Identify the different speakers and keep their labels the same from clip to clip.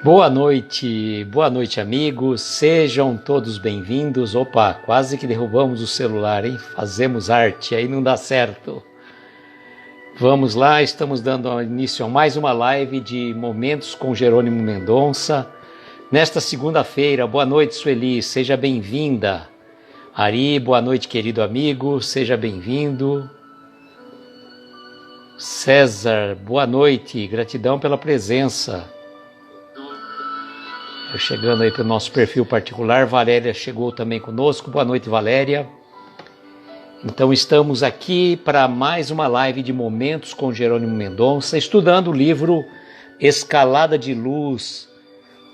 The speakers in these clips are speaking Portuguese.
Speaker 1: Boa noite amigos, sejam todos bem-vindos. Opa, quase que derrubamos o celular, hein? Fazemos arte, aí não dá certo. Vamos lá, estamos dando início a mais uma live de Momentos com Jerônimo Mendonça. Nesta segunda-feira, boa noite Sueli, seja bem-vinda. Ari, boa noite querido amigo, seja bem-vindo. César, boa noite, gratidão pela presença. Chegando aí para o nosso perfil particular, Valéria chegou também conosco, boa noite Valéria. Então estamos aqui para mais uma live de Momentos com Jerônimo Mendonça, estudando o livro Escalada de Luz,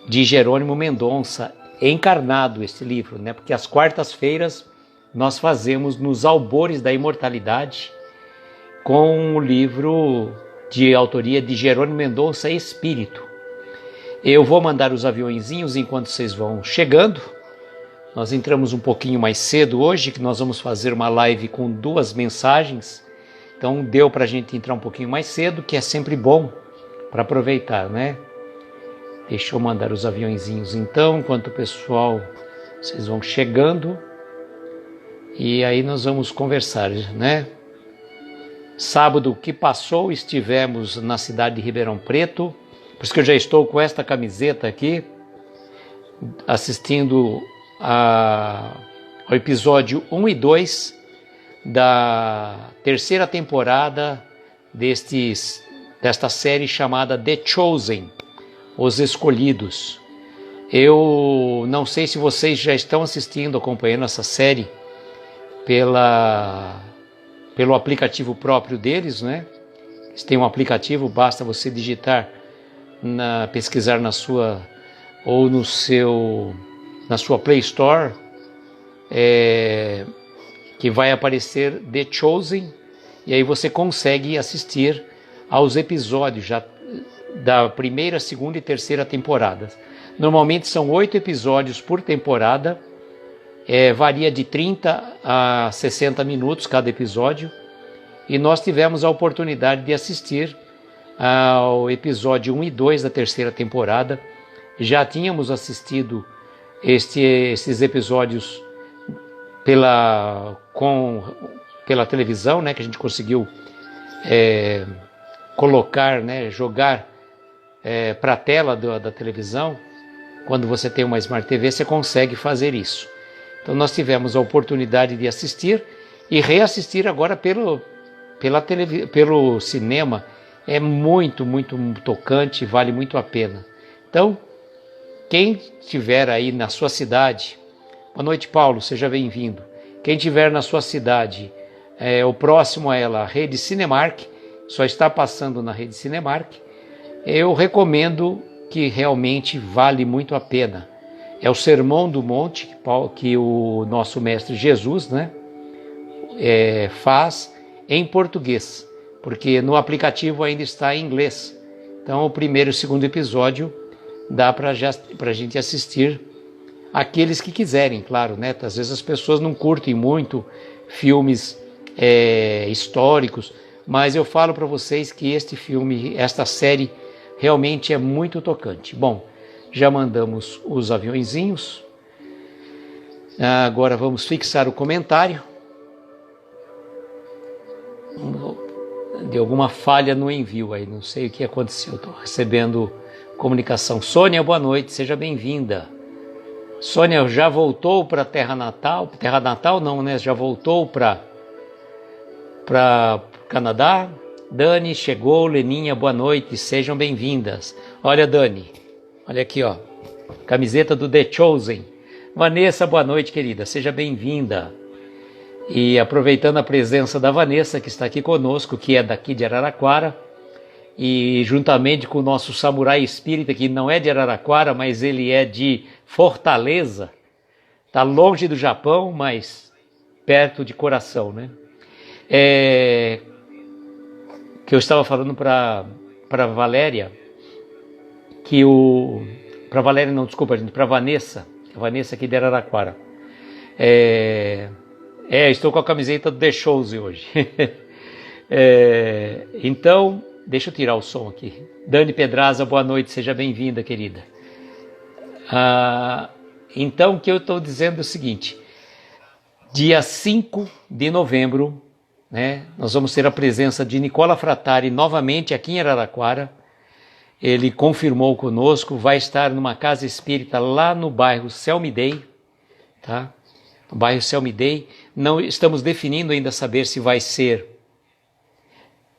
Speaker 1: de Jerônimo Mendonça, encarnado este livro, né? Porque às quartas-feiras nós fazemos nos albores da imortalidade com o livro de autoria de Jerônimo Mendonça, Espírito. Eu vou mandar os aviõezinhos enquanto vocês vão chegando. Nós entramos um pouquinho mais cedo hoje, que nós vamos fazer uma live com 2 mensagens. Então deu para a gente entrar um pouquinho mais cedo, que é sempre bom para aproveitar, né? Deixa eu mandar os aviõezinhos então, enquanto o pessoal, vocês vão chegando. E aí nós vamos conversar, né? Sábado que passou, estivemos na cidade de Ribeirão Preto. Por isso que eu já estou com esta camiseta aqui, assistindo ao episódio 1 e 2 da terceira temporada desta série chamada The Chosen, Os Escolhidos. Eu não sei se vocês já estão assistindo, acompanhando essa série pelo aplicativo próprio deles, né? Eles têm um aplicativo, basta você digitar, pesquisar na sua Play Store, que vai aparecer The Chosen, e aí você consegue assistir aos episódios já da primeira, segunda e terceira temporada. Normalmente são 8 episódios por temporada, varia de 30 a 60 minutos cada episódio, e nós tivemos a oportunidade de assistir ao episódio 1 e 2 da terceira temporada. Já tínhamos assistido esses episódios pela televisão, né, que a gente conseguiu colocar, né, jogar para a tela da televisão. Quando você tem uma Smart TV, você consegue fazer isso. Então nós tivemos a oportunidade de assistir e reassistir agora pelo cinema. É muito, muito tocante, vale muito a pena. Então, quem estiver aí na sua cidade, boa noite Paulo, seja bem-vindo. Quem estiver na sua cidade, o próximo a ela, a Rede Cinemark, só está passando na Rede Cinemark, eu recomendo, que realmente vale muito a pena. É o Sermão do Monte, que o nosso Mestre Jesus, né, faz em português, porque no aplicativo ainda está em inglês. Então o primeiro e o segundo episódio dá para a gente assistir aqueles que quiserem, claro, né? Às vezes as pessoas não curtem muito filmes históricos, mas eu falo para vocês que esta série realmente é muito tocante. Bom, já mandamos os aviõezinhos, agora vamos fixar o comentário. De alguma falha no envio aí, não sei o que aconteceu, estou recebendo comunicação. Sônia, boa noite, seja bem-vinda. Sônia já voltou para Terra Natal não, né? Já voltou para Canadá. Dani chegou, Leninha, boa noite, sejam bem-vindas. Olha Dani, olha aqui ó, camiseta do The Chosen. Vanessa, boa noite querida, seja bem-vinda. E aproveitando a presença da Vanessa, que está aqui conosco, que é daqui de Araraquara, e juntamente com o nosso samurai espírita, que não é de Araraquara, mas ele é de Fortaleza, está longe do Japão, mas perto de coração, né? Que eu estava falando para Valéria, para Valéria não, desculpa gente, para Vanessa, a Vanessa aqui de Araraquara, estou com a camiseta do The Chosen hoje. Então, deixa eu tirar o som aqui. Dani Pedraza, boa noite, seja bem-vinda, querida. Então, o que eu estou dizendo é o seguinte: dia 5 de novembro, né, nós vamos ter a presença de Nicola Frattari novamente aqui em Araraquara. Ele confirmou conosco, vai estar numa casa espírita lá no bairro Selmidei, tá? No bairro Selmidei. Não estamos definindo ainda saber se vai ser.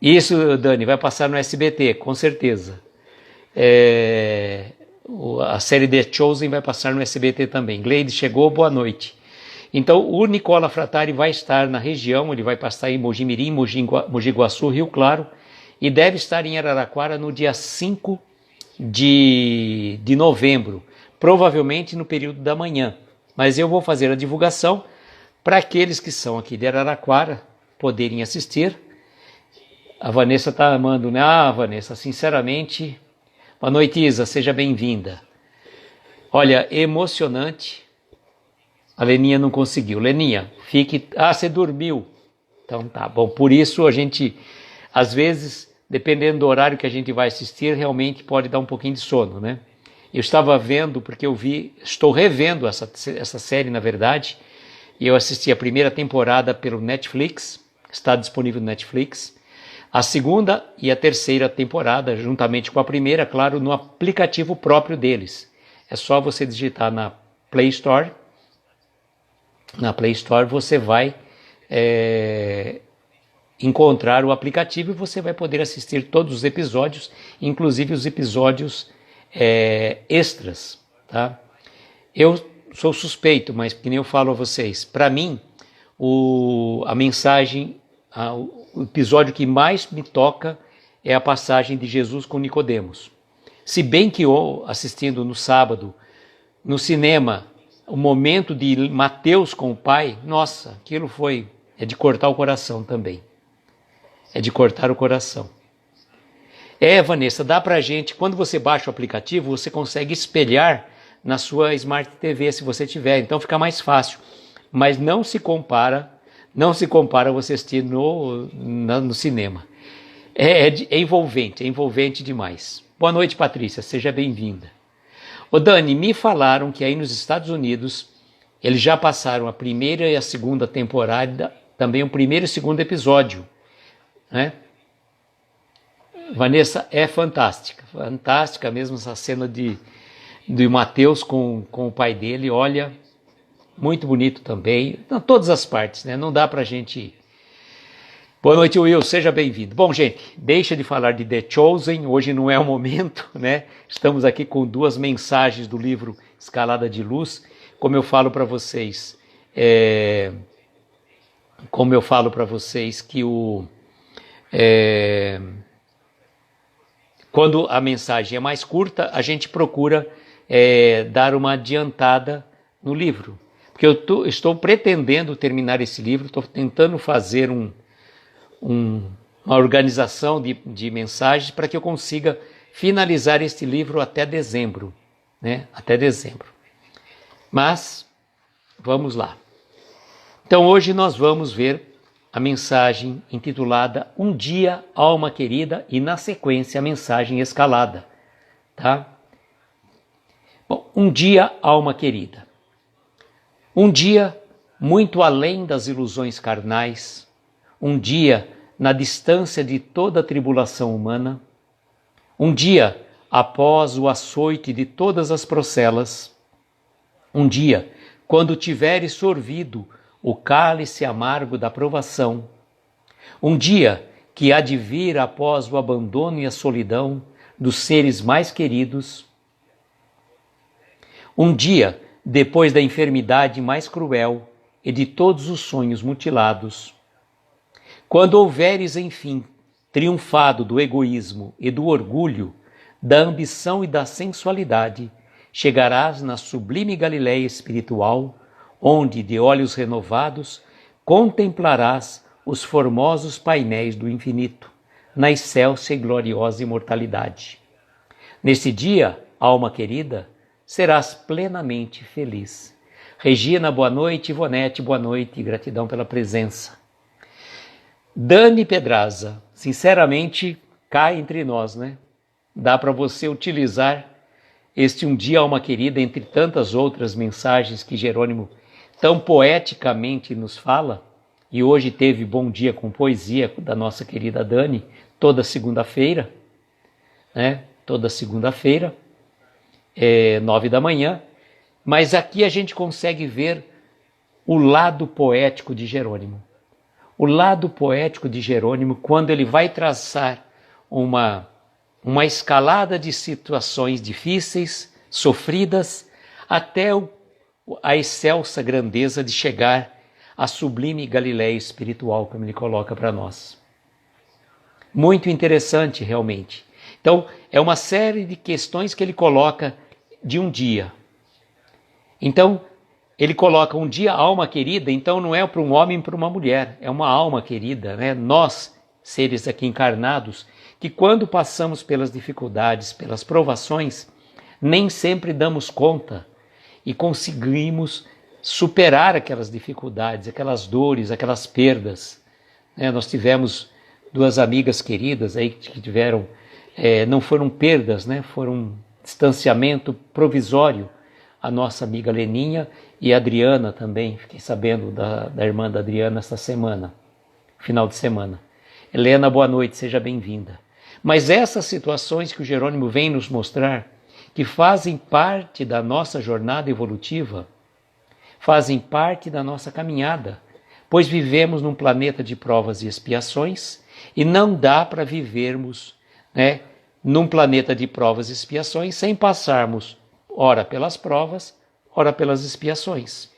Speaker 1: Isso, Dani, vai passar no SBT, com certeza. A série The Chosen vai passar no SBT também. Gleide chegou, boa noite. Então, o Nicola Frattari vai estar na região, ele vai passar em Mojimirim, Mogi Guaçu, Rio Claro, e deve estar em Araraquara no dia 5 de novembro, provavelmente no período da manhã. Mas eu vou fazer a divulgação para aqueles que são aqui de Araraquara poderem assistir. A Vanessa está amando, né? Vanessa, sinceramente, boa noite, Isa, seja bem-vinda. Olha, emocionante. A Leninha não conseguiu. Leninha, fique... você dormiu. Então tá bom. Por isso a gente, às vezes, dependendo do horário que a gente vai assistir, realmente pode dar um pouquinho de sono, né? Eu estava vendo, porque estou revendo essa série, na verdade, e eu assisti a primeira temporada pelo Netflix, está disponível no Netflix, a segunda e a terceira temporada, juntamente com a primeira, claro, no aplicativo próprio deles. É só você digitar na Play Store. Na Play Store você vai encontrar o aplicativo e você vai poder assistir todos os episódios, inclusive os episódios extras, tá? Eu sou suspeito, mas que nem eu falo a vocês, para mim a mensagem, o episódio que mais me toca é a passagem de Jesus com Nicodemos. Se bem que eu, assistindo no sábado, no cinema, o momento de Mateus com o pai, nossa, aquilo é de cortar o coração também. É de cortar o coração. Vanessa, dá pra gente, quando você baixa o aplicativo, você consegue espelhar na sua Smart TV, se você tiver, então fica mais fácil. Mas não se compara você assistir no cinema. É envolvente demais. Boa noite, Patrícia, seja bem-vinda. Ô Dani, me falaram que aí nos Estados Unidos eles já passaram a primeira e a segunda temporada, também o primeiro e o segundo episódio, né? Vanessa, é fantástica mesmo essa cena de Mateus com o pai dele, olha, muito bonito também, em todas as partes, né? Não dá pra gente... Boa noite, Will, seja bem-vindo. Bom, gente, deixa de falar de The Chosen, hoje não é o momento, né? Estamos aqui com 2 mensagens do livro Escalada de Luz. Como eu falo para vocês, que quando a mensagem é mais curta, a gente procura dar uma adiantada no livro. Porque eu estou pretendendo terminar esse livro, estou tentando fazer uma organização de mensagens para que eu consiga finalizar este livro até dezembro, né? Até dezembro. Mas, vamos lá. Então, hoje nós vamos ver a mensagem intitulada Um Dia, Alma Querida, e na sequência a mensagem escalada, tá? Bom, um dia, alma querida. Um dia muito além das ilusões carnais, um dia na distância de toda a tribulação humana, um dia após o açoite de todas as procelas, um dia quando tiveres sorvido o cálice amargo da provação, um dia que há de vir após o abandono e a solidão dos seres mais queridos, um dia depois da enfermidade mais cruel e de todos os sonhos mutilados, quando houveres, enfim, triunfado do egoísmo e do orgulho, da ambição e da sensualidade, chegarás na sublime Galileia espiritual, onde, de olhos renovados, contemplarás os formosos painéis do infinito, na excelsa e gloriosa imortalidade. Nesse dia, alma querida, serás plenamente feliz. Regina, boa noite. Ivonete, boa noite. Gratidão pela presença. Dani Pedraza, sinceramente, cá entre nós, né? Dá para você utilizar este um dia alma querida, entre tantas outras mensagens que Jerônimo tão poeticamente nos fala, e hoje teve Bom Dia com Poesia da nossa querida Dani, toda segunda-feira, né? Toda segunda-feira, 9 da manhã, mas aqui a gente consegue ver o lado poético de Jerônimo. O lado poético de Jerônimo, quando ele vai traçar uma escalada de situações difíceis, sofridas, até a excelsa grandeza de chegar à sublime Galileia espiritual, como ele coloca para nós. Muito interessante, realmente. Então, é uma série de questões que ele coloca de um dia. Então, ele coloca um dia alma querida, então não é para um homem e para uma mulher, é uma alma querida, né? Nós, seres aqui encarnados, que quando passamos pelas dificuldades, pelas provações, nem sempre damos conta e conseguimos superar aquelas dificuldades, aquelas dores, aquelas perdas. Nós tivemos duas amigas queridas aí que tiveram, não foram perdas, né? Foram um distanciamento provisório. A nossa amiga Leninha e a Adriana também, fiquei sabendo da irmã da Adriana esta semana, final de semana. Helena, boa noite, seja bem-vinda. Mas essas situações que o Jerônimo vem nos mostrar, que fazem parte da nossa jornada evolutiva, fazem parte da nossa caminhada, pois vivemos num planeta de provas e expiações e não dá para vivermos, né, num planeta de provas e expiações sem passarmos ora pelas provas, ora pelas expiações.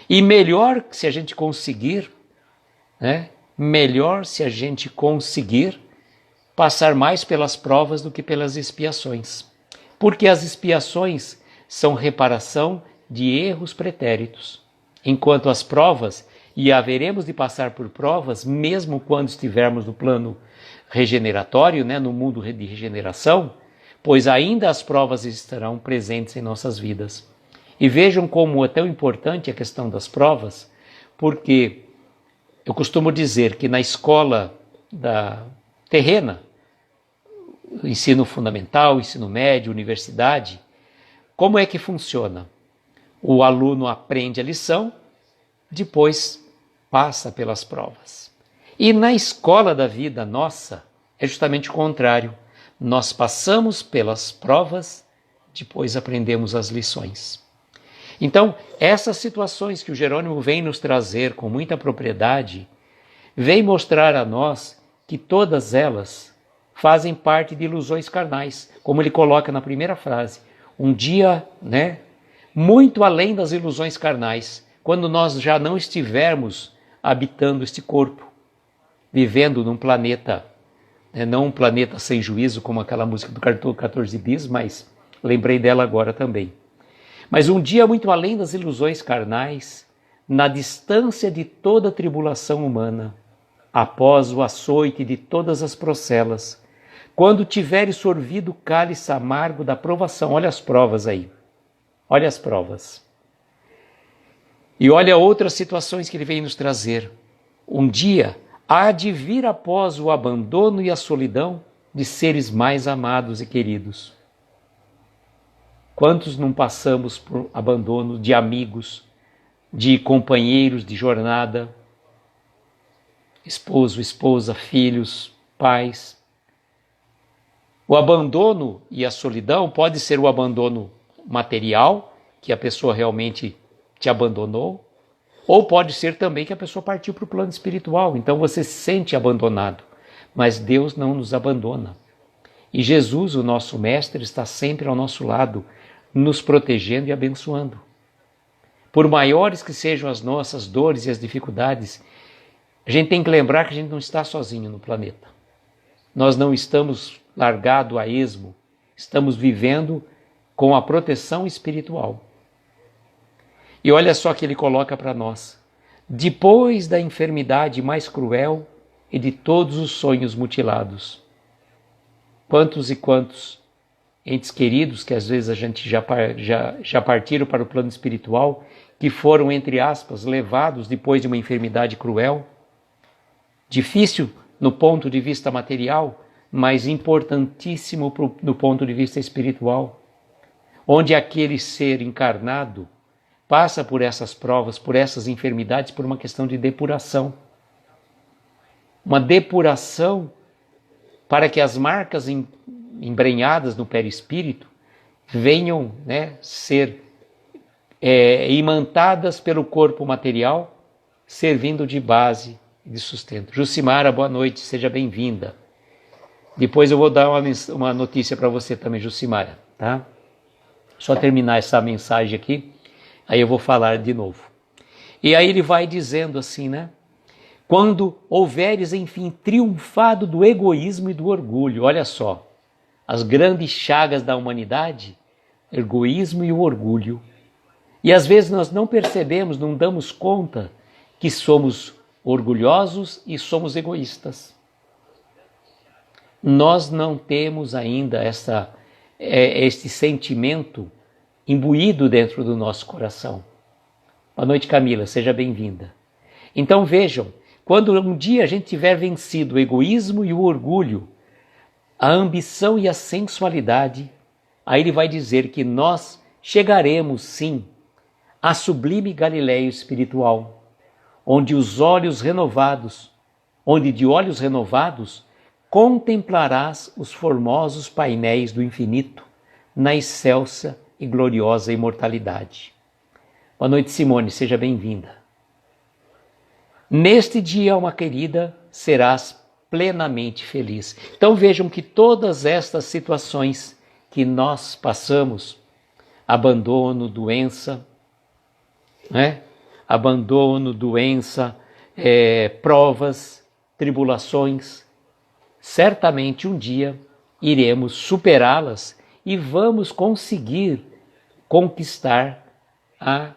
Speaker 1: E melhor se a gente conseguir, né, melhor se a gente conseguir passar mais pelas provas do que pelas expiações. Porque as expiações são reparação de erros pretéritos, enquanto as provas, e haveremos de passar por provas, mesmo quando estivermos no plano regeneratório, né, no mundo de regeneração, pois ainda as provas estarão presentes em nossas vidas. E vejam como é tão importante a questão das provas, porque eu costumo dizer que na escola terrena, ensino fundamental, ensino médio, universidade, como é que funciona? O aluno aprende a lição, depois passa pelas provas. E na escola da vida nossa, é justamente o contrário. Nós passamos pelas provas, depois aprendemos as lições. Então, essas situações que o Jerônimo vem nos trazer com muita propriedade, vem mostrar a nós que todas elas fazem parte de ilusões carnais, como ele coloca na primeira frase. Um dia, né, muito além das ilusões carnais, quando nós já não estivermos habitando este corpo, vivendo num planeta, não um planeta sem juízo, como aquela música do 14 bis, mas lembrei dela agora também. Mas um dia muito além das ilusões carnais, na distância de toda a tribulação humana, após o açoite de todas as procelas, quando tiveres sorvido o cálice amargo da provação, olha as provas aí, olha as provas. E olha outras situações que ele vem nos trazer. Um dia há de vir após o abandono e a solidão de seres mais amados e queridos. Quantos não passamos por abandono de amigos, de companheiros de jornada, esposo, esposa, filhos, pais. O abandono e a solidão pode ser o abandono material, que a pessoa realmente te abandonou, ou pode ser também que a pessoa partiu para o plano espiritual, então você se sente abandonado, mas Deus não nos abandona. E Jesus, o nosso Mestre, está sempre ao nosso lado, nos protegendo e abençoando. Por maiores que sejam as nossas dores e as dificuldades, a gente tem que lembrar que a gente não está sozinho no planeta. Nós não estamos largados a esmo, estamos vivendo com a proteção espiritual. E olha só que ele coloca para nós. Depois da enfermidade mais cruel e de todos os sonhos mutilados. Quantos e quantos entes queridos que às vezes a gente já partiram para o plano espiritual, que foram, entre aspas, levados depois de uma enfermidade cruel, difícil no ponto de vista material, mas importantíssimo do ponto de vista espiritual. onde aquele ser encarnado passa por essas provas, por essas enfermidades, por uma questão de depuração. Uma depuração para que as marcas embrenhadas no perispírito venham, né, ser imantadas pelo corpo material, servindo de base e de sustento. Jucimara, boa noite, seja bem-vinda. Depois eu vou dar uma notícia para você também, Jucimara, tá? Só terminar essa mensagem aqui, aí eu vou falar de novo. E aí ele vai dizendo assim, né? Quando houveres, enfim, triunfado do egoísmo e do orgulho, olha só, as grandes chagas da humanidade, egoísmo e o orgulho. E às vezes nós não percebemos, não damos conta que somos orgulhosos e somos egoístas. Nós não temos ainda este sentimento imbuído dentro do nosso coração. Boa noite, Camila, seja bem-vinda. Então vejam, quando um dia a gente tiver vencido o egoísmo e o orgulho, a ambição e a sensualidade, aí ele vai dizer que nós chegaremos sim à sublime Galileia espiritual, onde de olhos renovados contemplarás os formosos painéis do infinito na excelsa e gloriosa imortalidade. Boa noite, Simone, seja bem-vinda. Neste dia, alma querida, serás plenamente feliz. Então vejam que todas estas situações que nós passamos, abandono, doença, né? Abandono, doença, provas, tribulações, certamente um dia iremos superá-las e vamos conseguir conquistar a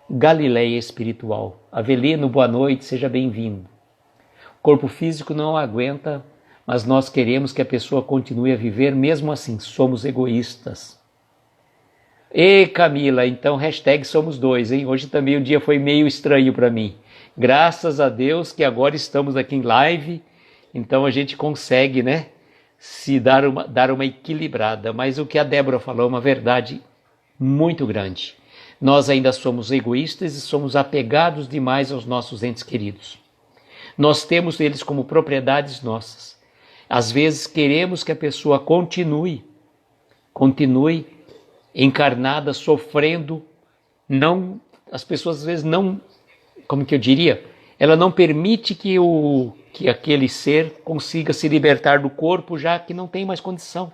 Speaker 1: Galileia espiritual. Avelino, boa noite, seja bem-vindo. O corpo físico não aguenta, mas nós queremos que a pessoa continue a viver, mesmo assim, somos egoístas. E Camila, então hashtag somos dois, hein? Hoje também o dia foi meio estranho para mim. Graças a Deus que agora estamos aqui em live, então a gente consegue, né, se dar uma equilibrada. Mas o que a Débora falou é uma verdade muito grande. Nós ainda somos egoístas e somos apegados demais aos nossos entes queridos. Nós temos eles como propriedades nossas. Às vezes queremos que a pessoa continue encarnada, sofrendo. Não, as pessoas às vezes não, como que eu diria, ela não permite que aquele ser consiga se libertar do corpo, já que não tem mais condição.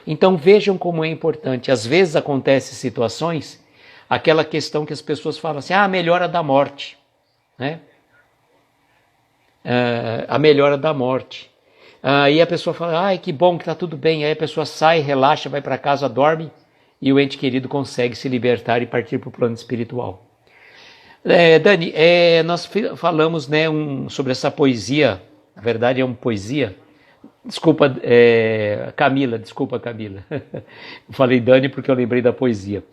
Speaker 1: Então vejam como é importante. Às vezes acontecem situações, aquela questão que as pessoas falam assim, a melhora da morte, né? A melhora da morte. Aí a pessoa fala, ai que bom que está tudo bem. Aí a pessoa sai, relaxa, vai para casa, dorme e o ente querido consegue se libertar e partir para o plano espiritual. Dani, nós falamos, né, sobre essa poesia, na verdade é uma poesia. Desculpa, Camila. Eu falei Dani porque eu lembrei da poesia.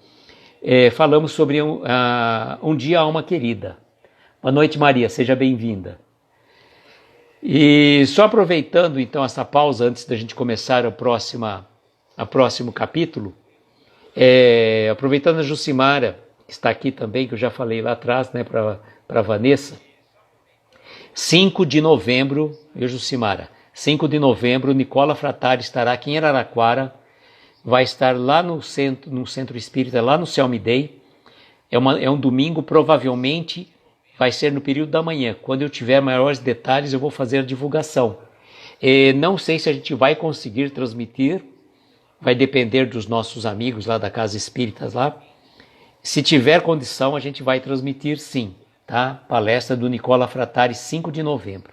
Speaker 1: Falamos sobre um dia alma querida. Boa noite, Maria, seja bem-vinda. E só aproveitando então essa pausa antes da gente começar o próximo capítulo, aproveitando a Jucimara, que está aqui também, que eu já falei lá atrás, né, para a Vanessa, 5 de novembro, Jucimara, 5 de novembro, Nicola Fratari estará aqui em Araraquara, vai estar lá no centro espírita, lá no Selmi Day, é um domingo, provavelmente vai ser no período da manhã. Quando eu tiver maiores detalhes, eu vou fazer a divulgação. Não sei se a gente vai conseguir transmitir, vai depender dos nossos amigos lá da Casa Espíritas lá. Se tiver condição, a gente vai transmitir sim, tá? Palestra do Nicola Fratari, 5 de novembro,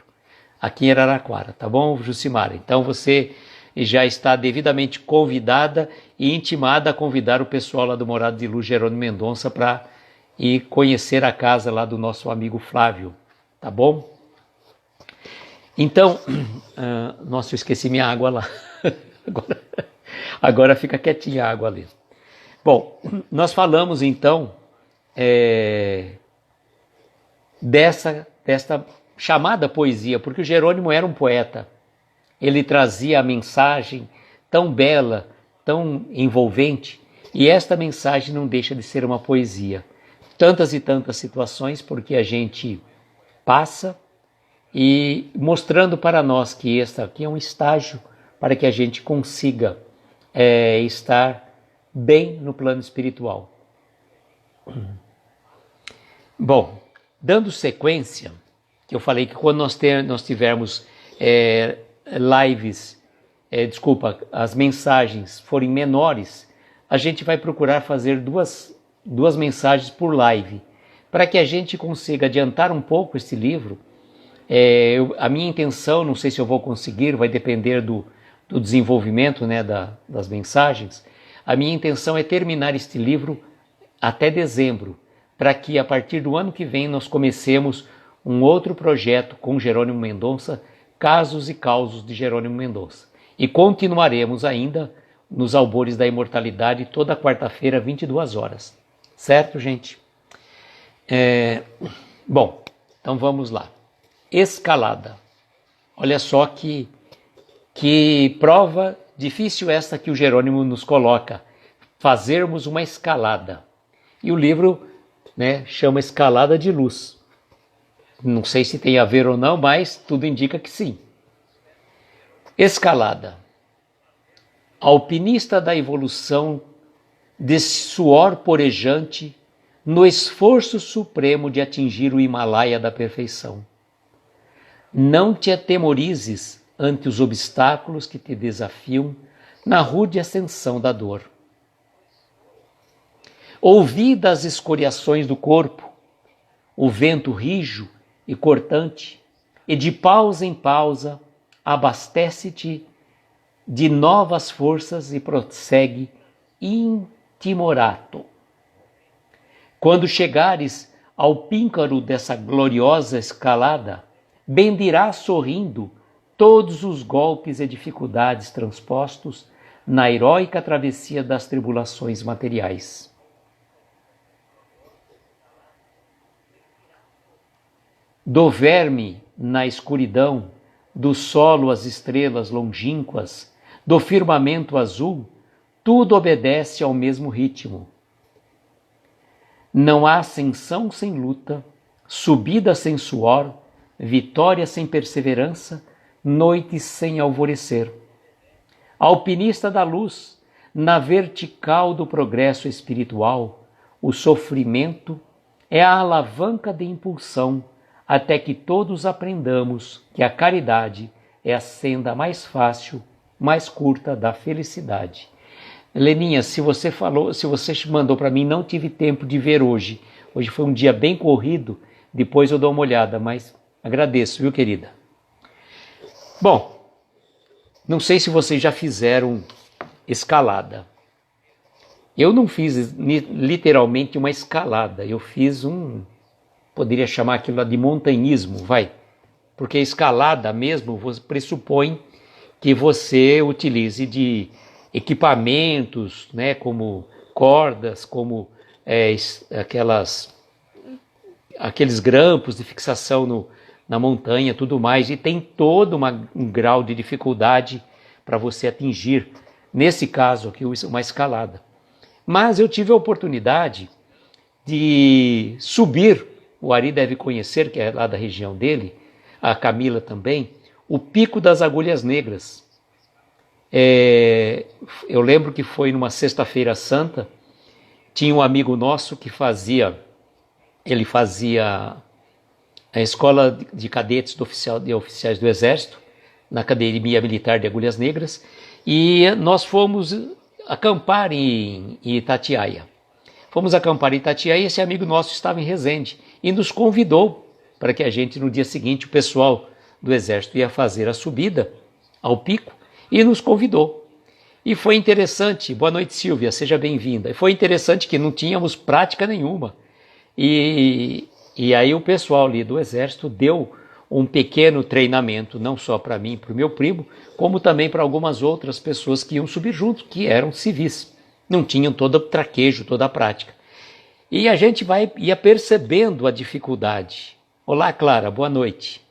Speaker 1: aqui em Araraquara, tá bom, Jucimara? Então você já está devidamente convidada e intimada a convidar o pessoal lá do Morado de Luz Jerônimo Mendonça para ir conhecer a casa lá do nosso amigo Flávio, tá bom? Então, nossa, eu esqueci minha água lá. Agora fica quietinha a água ali. Bom, nós falamos então desta chamada poesia, porque o Jerônimo era um poeta. Ele trazia a mensagem tão bela tão envolvente, e esta mensagem não deixa de ser uma poesia. Tantas e tantas situações porque a gente passa e mostrando para nós que este aqui é um estágio para que a gente consiga estar bem no plano espiritual. Bom, dando sequência, que eu falei que quando nós tivermos lives, as mensagens forem menores, a gente vai procurar fazer duas mensagens por live, para que a gente consiga adiantar um pouco esse livro. A minha intenção, não sei se eu vou conseguir, vai depender do desenvolvimento, né, das mensagens. A minha intenção é terminar este livro até dezembro, para que a partir do ano que vem nós comecemos um outro projeto com Jerônimo Mendonça, Casos e Causos de Jerônimo Mendonça. E continuaremos ainda nos Albores da Imortalidade toda quarta-feira, 22 horas. Certo, gente? Bom, então vamos lá. Escalada. Olha só que prova difícil essa que o Jerônimo nos coloca. Fazermos uma escalada. E o livro, né, chama Escalada de Luz. Não sei se tem a ver ou não, mas tudo indica que sim. Escalada. Alpinista da evolução, desse suor porejante, no esforço supremo de atingir o Himalaia da perfeição. Não te atemorizes ante os obstáculos que te desafiam na rude ascensão da dor. Ouvi das escoriações do corpo, o vento rijo e cortante, e de pausa em pausa abastece-te de novas forças e prossegue intimorato. Quando chegares ao píncaro dessa gloriosa escalada, bendirás sorrindo todos os golpes e dificuldades transpostos na heróica travessia das tribulações materiais. Do verme na escuridão, do solo às estrelas longínquas, do firmamento azul, tudo obedece ao mesmo ritmo. Não há ascensão sem luta, subida sem suor, vitória sem perseverança, noite sem alvorecer. Alpinista da luz, na vertical do progresso espiritual, o sofrimento é a alavanca de impulsão até que todos aprendamos que a caridade é a senda mais fácil, mais curta da felicidade. Leninha, se você mandou para mim, não tive tempo de ver hoje. Hoje foi um dia bem corrido, depois eu dou uma olhada, mas agradeço, viu, querida? Bom, não sei se vocês já fizeram escalada. Eu não fiz literalmente uma escalada, eu fiz poderia chamar aquilo de montanhismo, vai. Porque escalada mesmo pressupõe que você utilize de equipamentos, né, como cordas, como aqueles grampos de fixação na montanha, tudo mais, e tem todo um grau de dificuldade para você atingir, nesse caso aqui, uma escalada. Mas eu tive a oportunidade de subir, o Ari deve conhecer, que é lá da região dele, a Camila também, o Pico das Agulhas Negras. Eu lembro que foi numa sexta-feira santa, tinha um amigo nosso que ele fazia a escola de cadetes de oficiais do Exército, na Academia Militar de Agulhas Negras, e nós fomos acampar em Itatiaia. Fomos acampar em Itatiaia e esse amigo nosso estava em Resende e nos convidou para que a gente, no dia seguinte, o pessoal do Exército ia fazer a subida ao pico e nos convidou. E foi interessante. Boa noite, Silvia, seja bem-vinda. E foi interessante que não tínhamos prática nenhuma. E aí o pessoal ali do Exército deu um pequeno treinamento, não só para mim e para o meu primo, como também para algumas outras pessoas que iam subir junto, que eram civis. Não tinham todo o traquejo, toda a prática. E a gente ia percebendo a dificuldade. Olá, Clara, boa noite.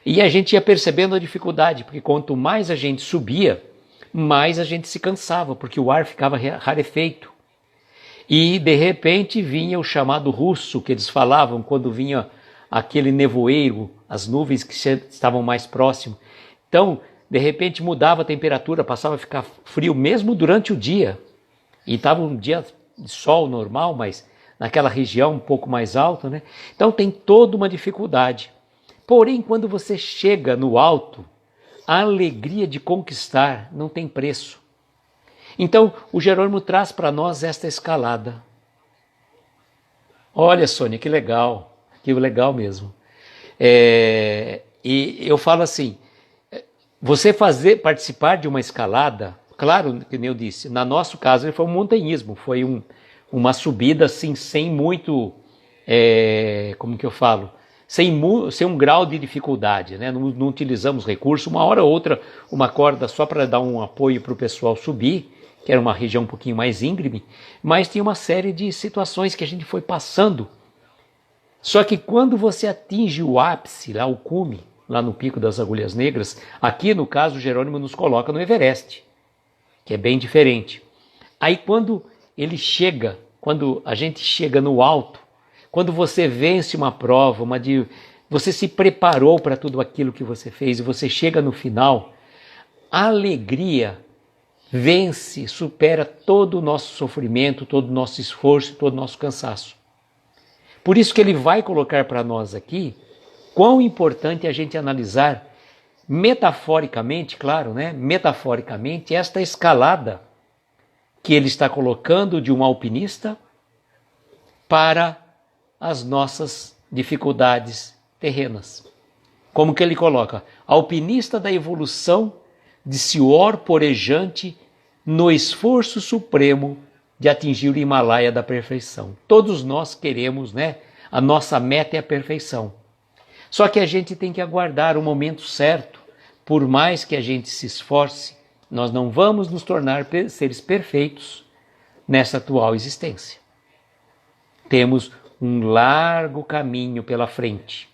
Speaker 1: E a gente ia percebendo a dificuldade, porque quanto mais a gente subia, mais a gente se cansava, porque o ar ficava rarefeito. E de repente vinha o chamado russo, que eles falavam quando vinha aquele nevoeiro, as nuvens que estavam mais próximas. Então, de repente mudava a temperatura, passava a ficar frio mesmo durante o dia. E estava um dia de sol normal, mas naquela região um pouco mais alta, né? Então tem toda uma dificuldade. Porém, quando você chega no alto, a alegria de conquistar não tem preço. Então, o Jerônimo traz para nós esta escalada. Olha, Sônia, que legal legal mesmo. E eu falo assim, você participar de uma escalada, claro, que nem eu disse, no nosso caso foi um montanhismo, foi uma subida assim, sem muito, como que eu falo, sem um grau de dificuldade, né? Não utilizamos recursos, uma hora ou outra, uma corda só para dar um apoio para o pessoal subir, que era uma região um pouquinho mais íngreme, mas tinha uma série de situações que a gente foi passando. Só que quando você atinge o ápice, lá o cume, lá no Pico das Agulhas Negras, aqui no caso o Jerônimo nos coloca no Everest, que é bem diferente. Aí quando a gente chega no alto, quando você vence uma prova, você se preparou para tudo aquilo que você fez e você chega no final, a alegria vence, supera todo o nosso sofrimento, todo o nosso esforço, todo o nosso cansaço. Por isso que ele vai colocar para nós aqui quão importante é a gente analisar metaforicamente, claro, né? Metaforicamente, esta escalada que ele está colocando de um alpinista para as nossas dificuldades terrenas. Como que ele coloca? Alpinista da evolução de suor porejante no esforço supremo de atingir o Himalaia da perfeição. Todos nós queremos, né? A nossa meta é a perfeição. Só que a gente tem que aguardar o momento certo. Por mais que a gente se esforce, nós não vamos nos tornar seres perfeitos nessa atual existência. Temos um largo caminho pela frente.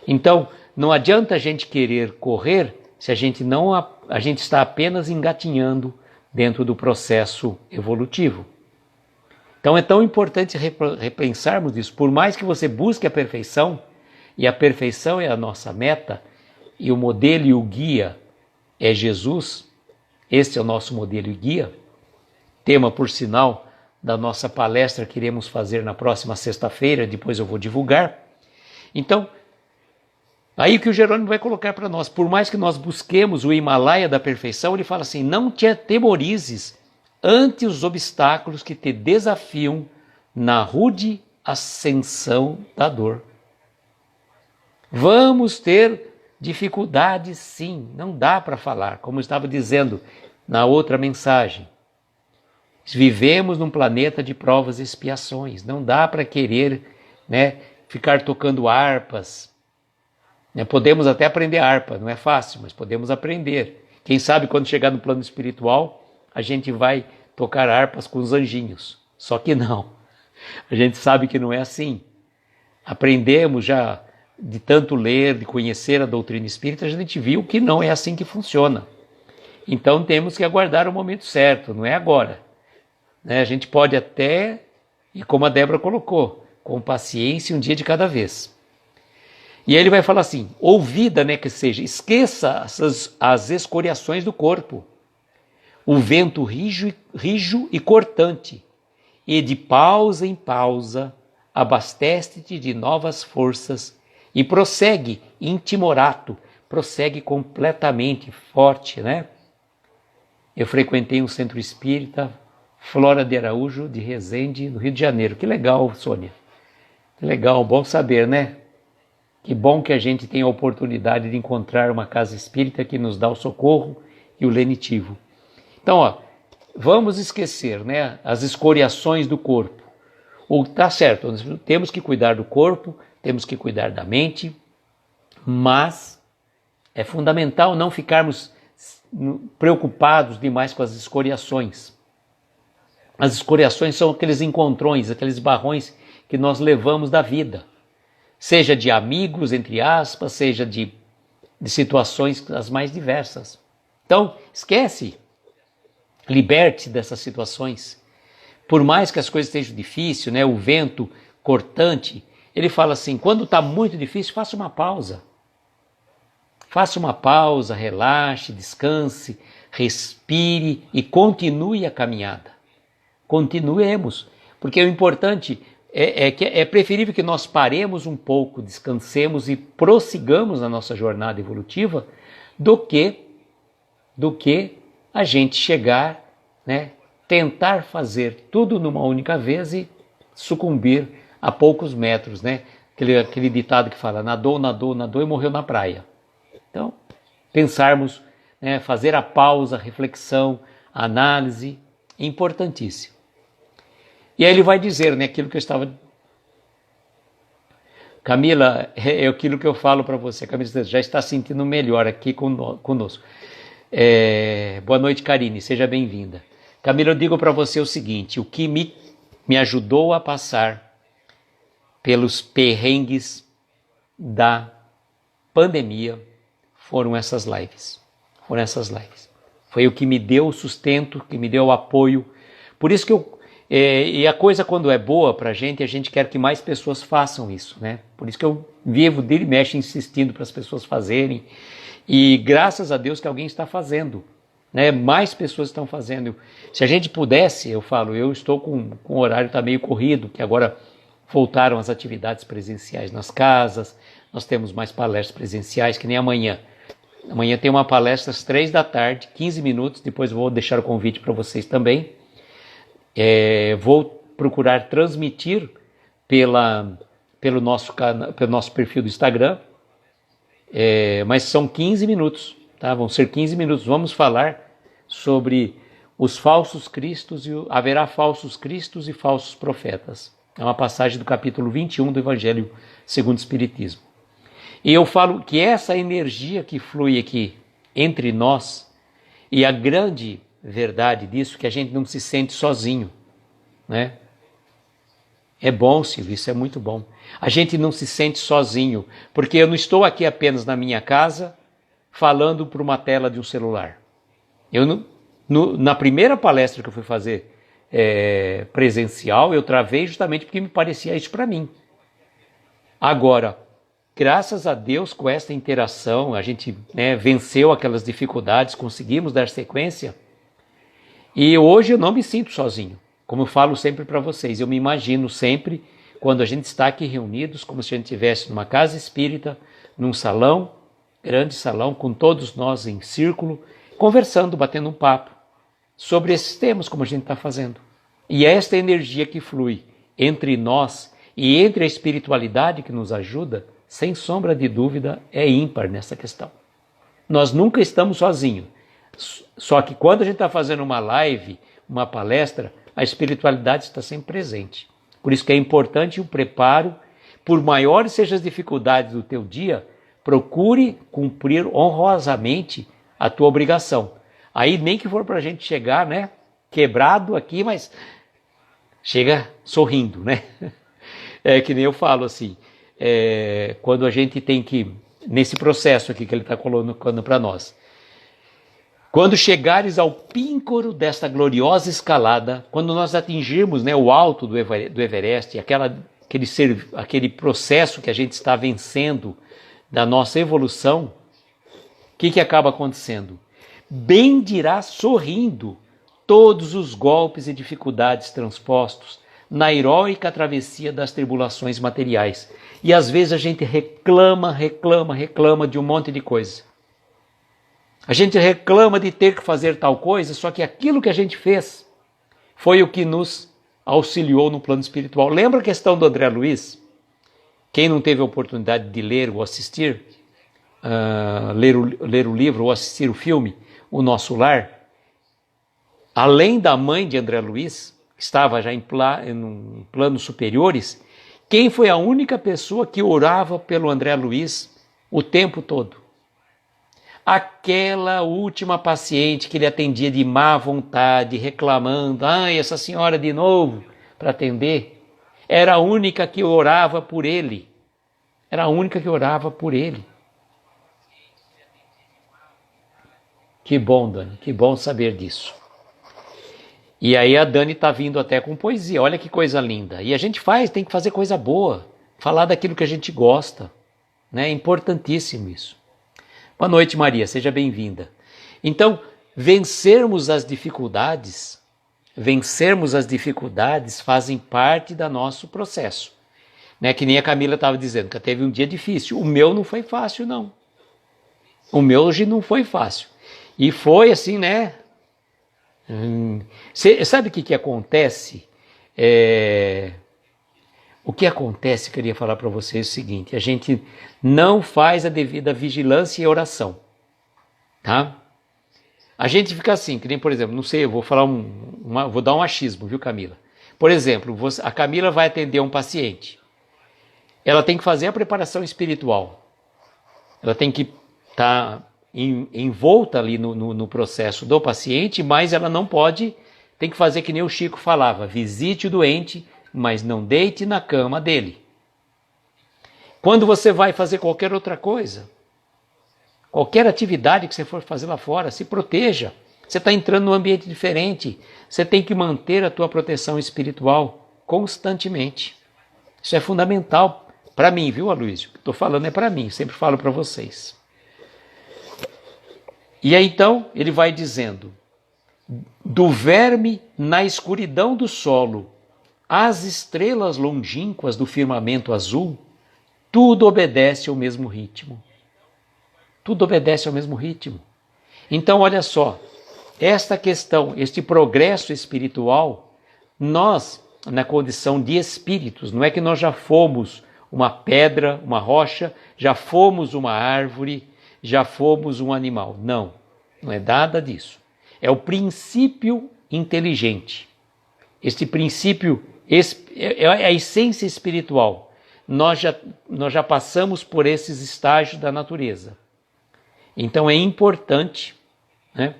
Speaker 1: Então, não adianta a gente querer correr se a gente está apenas engatinhando dentro do processo evolutivo. Então é tão importante repensarmos isso. Por mais que você busque a perfeição, e a perfeição é a nossa meta, e o modelo e o guia é Jesus, este é o nosso modelo e guia, tema, por sinal, da nossa palestra que iremos fazer na próxima sexta-feira, depois eu vou divulgar. Então, aí o que o Jerônimo vai colocar para nós, por mais que nós busquemos o Himalaia da perfeição, ele fala assim, não te atemorizes ante os obstáculos que te desafiam na rude ascensão da dor. Vamos ter dificuldades, sim, não dá para falar, como eu estava dizendo na outra mensagem. Vivemos num planeta de provas e expiações, não dá para querer, né, ficar tocando harpas. Podemos até aprender harpa, não é fácil, mas podemos aprender. Quem sabe quando chegar no plano espiritual, a gente vai tocar harpas com os anjinhos. Só que não. A gente sabe que não é assim. Aprendemos já de tanto ler, de conhecer a doutrina espírita, a gente viu que não é assim que funciona. Então temos que aguardar o momento certo, não é agora. A gente pode até, e como a Débora colocou, com paciência, um dia de cada vez. E aí ele vai falar assim, ouvida, que seja, esqueça as escoriações do corpo, o vento rijo e cortante, e de pausa em pausa, abastece-te de novas forças e prossegue intimorato, prossegue completamente forte, né? Eu frequentei um centro espírita, Flora de Araújo, de Resende, no Rio de Janeiro. Que legal, Sônia. Que legal, bom saber, né? Que bom que a gente tem a oportunidade de encontrar uma casa espírita que nos dá o socorro e o lenitivo. Então, vamos esquecer, né, as escoriações do corpo. Tá certo, nós temos que cuidar do corpo, temos que cuidar da mente, mas é fundamental não ficarmos preocupados demais com as escoriações. As escoriações são aqueles encontrões, aqueles barrões que nós levamos da vida. Seja de amigos, entre aspas, seja de situações as mais diversas. Então, esquece. liberte-se dessas situações. Por mais que as coisas estejam difíceis, né, o vento cortante, ele fala assim, quando está muito difícil, faça uma pausa. Faça uma pausa, relaxe, descanse, respire e continue a caminhada. Continuemos, porque o importante é preferível que nós paremos um pouco, descansemos e prossigamos na nossa jornada evolutiva do que a gente chegar, né, tentar fazer tudo numa única vez e sucumbir a poucos metros, né? Aquele ditado que fala, nadou, nadou, nadou e morreu na praia. Então, pensarmos, né, fazer a pausa, a reflexão, a análise, é importantíssimo. E aí ele vai dizer, né, aquilo que eu estava... Camila, é aquilo que eu falo para você, Camila já está sentindo melhor aqui conosco. Boa noite, Karine, seja bem-vinda. Camila, eu digo para você o seguinte, o que me ajudou a passar pelos perrengues da pandemia foram essas lives. Foi o que me deu o sustento, que me deu o apoio. Por isso que e a coisa quando é boa pra gente, a gente quer que mais pessoas façam isso, né? Por isso que eu vivo dele e mexe insistindo para as pessoas fazerem. E graças a Deus que alguém está fazendo, né? Mais pessoas estão fazendo. Se a gente pudesse, eu falo, eu estou com o horário tá meio corrido, que agora voltaram as atividades presenciais nas casas, nós temos mais palestras presenciais, que nem amanhã. Amanhã tem uma palestra às 3 da tarde, 15 minutos, depois vou deixar o convite para vocês também. Vou procurar transmitir pelo nosso perfil do Instagram, mas são 15 minutos, tá? Vão ser 15 minutos. Vamos falar sobre os falsos cristos, haverá falsos cristos e falsos profetas. É uma passagem do capítulo 21 do Evangelho segundo o Espiritismo. E eu falo que essa energia que flui aqui entre nós, e a grande verdade disso, que a gente não se sente sozinho, né? É bom, Silvio, isso é muito bom. A gente não se sente sozinho, porque eu não estou aqui apenas na minha casa, falando para uma tela de um celular. Na primeira palestra que eu fui fazer presencial, eu travei justamente porque me parecia isso para mim. Agora, graças a Deus, com esta interação, a gente, né, venceu aquelas dificuldades, conseguimos dar sequência. E hoje eu não me sinto sozinho. Como eu falo sempre para vocês, eu me imagino sempre, quando a gente está aqui reunidos, como se a gente estivesse numa casa espírita, num salão, grande salão, com todos nós em círculo, conversando, batendo um papo sobre esses temas, como a gente está fazendo. E esta energia que flui entre nós e entre a espiritualidade que nos ajuda, sem sombra de dúvida, é ímpar nessa questão. Nós nunca estamos sozinhos. Só que quando a gente está fazendo uma live, uma palestra, a espiritualidade está sempre presente. Por isso que é importante o preparo. Por maiores sejam as dificuldades do teu dia, procure cumprir honrosamente a tua obrigação. Aí nem que for para a gente chegar, né, quebrado aqui, mas chega sorrindo, né? É que nem eu falo assim, quando a gente tem que, nesse processo aqui que ele está colocando para nós, quando chegares ao píncoro desta gloriosa escalada, quando nós atingirmos, né, o alto do Everest, aquele processo que a gente está vencendo da nossa evolução, o que acaba acontecendo? Bem dirá sorrindo todos os golpes e dificuldades transpostos na heróica travessia das tribulações materiais. E às vezes a gente reclama de um monte de coisa. A gente reclama de ter que fazer tal coisa, só que aquilo que a gente fez foi o que nos auxiliou no plano espiritual. Lembra a questão do André Luiz? Quem não teve a oportunidade de ler ou assistir, ler o livro ou assistir o filme, O Nosso Lar, além da mãe de André Luiz, que estava já em planos superiores, quem foi a única pessoa que orava pelo André Luiz o tempo todo? Aquela última paciente que ele atendia de má vontade, reclamando, essa senhora de novo para atender, era a única que orava por ele. Que bom, Dani, que bom saber disso. E aí a Dani está vindo até com poesia, olha que coisa linda. E a gente tem que fazer coisa boa, falar daquilo que a gente gosta, né? É importantíssimo isso. Boa noite, Maria, seja bem-vinda. Então, vencermos as dificuldades fazem parte do nosso processo. Né? Que nem a Camila estava dizendo, que teve um dia difícil. O meu não foi fácil, não. O meu hoje não foi fácil. E foi assim, né? Sabe o que acontece? O que acontece, eu queria falar para vocês o seguinte, a gente não faz a devida vigilância e oração, tá? A gente fica assim, que nem, por exemplo, não sei, eu vou falar vou dar um achismo, viu, Camila? Por exemplo, a Camila vai atender um paciente, ela tem que fazer a preparação espiritual, ela tem que estar envolta ali no processo do paciente, mas ela não pode, tem que fazer que nem o Chico falava, visite o doente, mas não deite na cama dele. Quando você vai fazer qualquer outra coisa, qualquer atividade que você for fazer lá fora, se proteja. Você está entrando num ambiente diferente, você tem que manter a tua proteção espiritual constantemente. Isso é fundamental para mim, viu, Aloysio? O que estou falando é para mim, sempre falo para vocês. E aí então ele vai dizendo, do verme na escuridão do solo, às estrelas longínquas do firmamento azul, tudo obedece ao mesmo ritmo. Tudo obedece ao mesmo ritmo. Então, olha só, esta questão, este progresso espiritual, nós, na condição de espíritos, não é que nós já fomos uma pedra, uma rocha, já fomos uma árvore, já fomos um animal. Não, não é nada disso. É o princípio inteligente. Este princípio é a essência espiritual. Nós já passamos por esses estágios da natureza. Então é importante, né?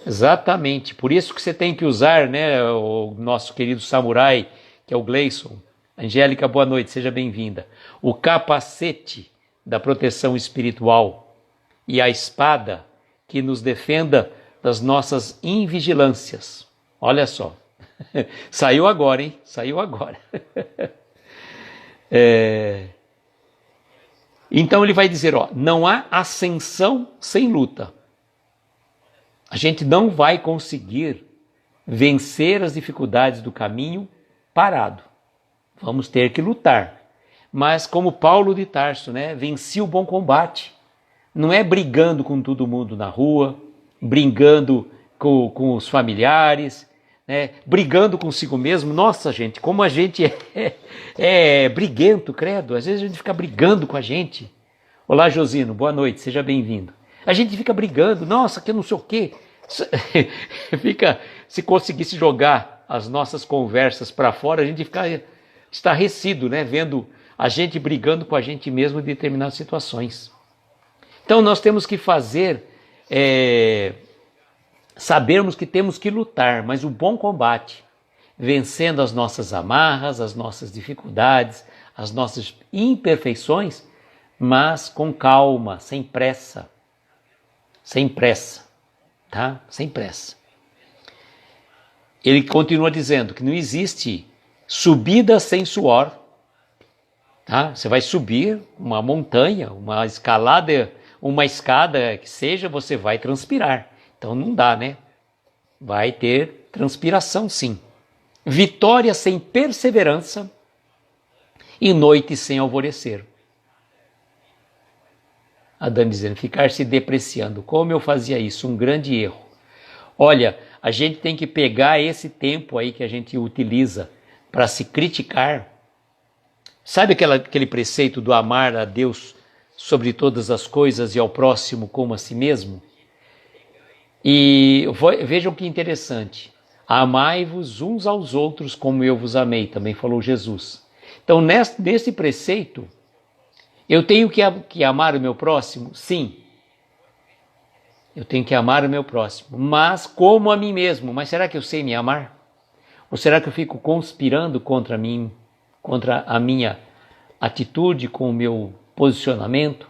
Speaker 1: Exatamente, por isso que você tem que usar, né, o nosso querido samurai, que é o Gleison. Angélica, boa noite, seja bem-vinda. O capacete da proteção espiritual e a espada que nos defenda das nossas invigilâncias. Olha só, saiu agora, hein? Saiu agora. Então ele vai dizer, ó, não há ascensão sem luta. A gente não vai conseguir vencer as dificuldades do caminho parado. Vamos ter que lutar. Mas como Paulo de Tarso, né, venci o bom combate. Não é brigando com todo mundo na rua, brigando com os familiares, né, brigando consigo mesmo. Nossa, gente, como a gente é briguento, credo. Às vezes a gente fica brigando com a gente. Olá, Josino, boa noite, seja bem-vindo. A gente fica brigando, nossa, que eu não sei o quê. Fica, se conseguisse jogar as nossas conversas para fora, a gente fica estarrecido, né? Vendo a gente brigando com a gente mesmo em determinadas situações. Então nós temos que sabermos que temos que lutar, mas o bom combate, vencendo as nossas amarras, as nossas dificuldades, as nossas imperfeições, mas com calma, sem pressa. Sem pressa, tá? Sem pressa. Ele continua dizendo que não existe subida sem suor, tá? Você vai subir uma montanha, uma escada que seja, você vai transpirar. Então não dá, né? Vai ter transpiração, sim. Vitória sem perseverança e noite sem alvorecer. A Dani dizendo, ficar se depreciando. Como eu fazia isso? Um grande erro. Olha, a gente tem que pegar esse tempo aí que a gente utiliza para se criticar. Sabe aquele preceito do amar a Deus sobre todas as coisas e ao próximo como a si mesmo? E vejam que interessante. Amai-vos uns aos outros como eu vos amei, também falou Jesus. Então, nesse preceito, eu tenho que amar o meu próximo? Sim. Eu tenho que amar o meu próximo, mas como a mim mesmo. Mas será que eu sei me amar? Ou será que eu fico conspirando contra mim, contra a minha atitude, com o meu posicionamento?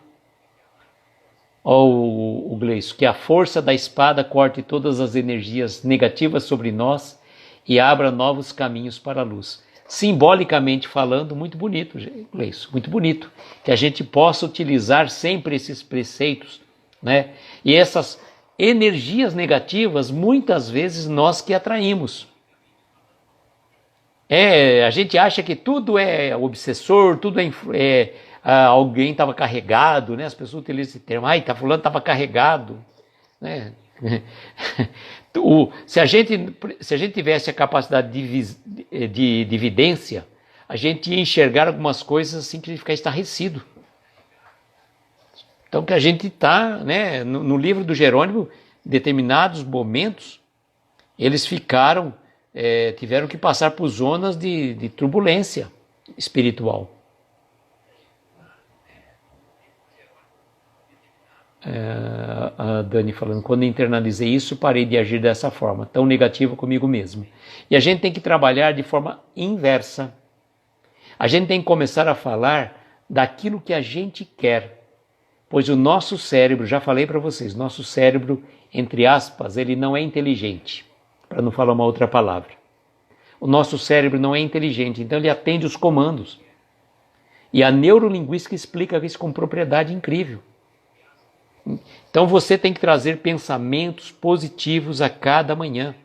Speaker 1: Ó, o Gleison, que a força da espada corte todas as energias negativas sobre nós e abra novos caminhos para a luz. Simbolicamente falando, muito bonito, Gleison, muito bonito. Que a gente possa utilizar sempre esses preceitos, né? E essas energias negativas, muitas vezes nós que atraímos. A gente acha que tudo é obsessor, tudo alguém estava carregado, né? As pessoas utilizam esse termo, fulano estava carregado, né? Se a gente tivesse a capacidade de vidência, a gente ia enxergar algumas coisas assim que ele ficar estarrecido. Então que a gente está, né? No livro do Jerônimo, em determinados momentos, eles tiveram que passar por zonas de turbulência espiritual. A Dani falando, quando internalizei isso, parei de agir dessa forma, tão negativa comigo mesmo. E a gente tem que trabalhar de forma inversa. A gente tem que começar a falar daquilo que a gente quer. Pois o nosso cérebro, já falei para vocês, nosso cérebro, entre aspas, ele não é inteligente, para não falar uma outra palavra. O nosso cérebro não é inteligente, então ele atende os comandos. E a neurolinguística explica isso com propriedade incrível. Então você tem que trazer pensamentos positivos a cada manhã.